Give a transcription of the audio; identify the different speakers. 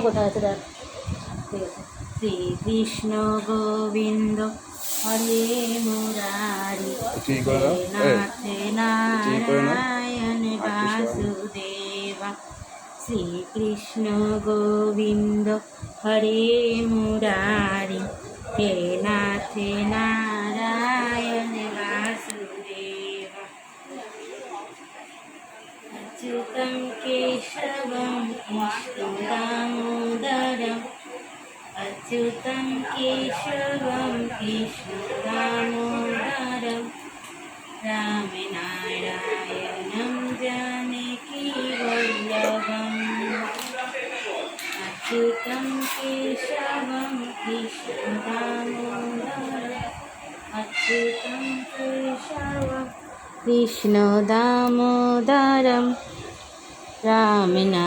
Speaker 1: কোথায় আছে দেখ। ঠিক আছে। শ্রীকৃষ্ণ গোবিন্দ হরে মুরারি নাথ নারায়ণ বাসুদেবা। শ্রীকৃষ্ণ গোবিন্দ হরে মুরারি হে নাথ নারায়ণ বাসুদেবা। अच्युतं केशवं कृष्णं दामोदरम् अच्युतं केशवं कृष्णं दामोदरं रामनारायणं जानकीवल्लभम्। अच्युतं केशवं कृष्णं दामोदरम् अच्युतं केशवं कृष्ण दामोदरं रामनारायणं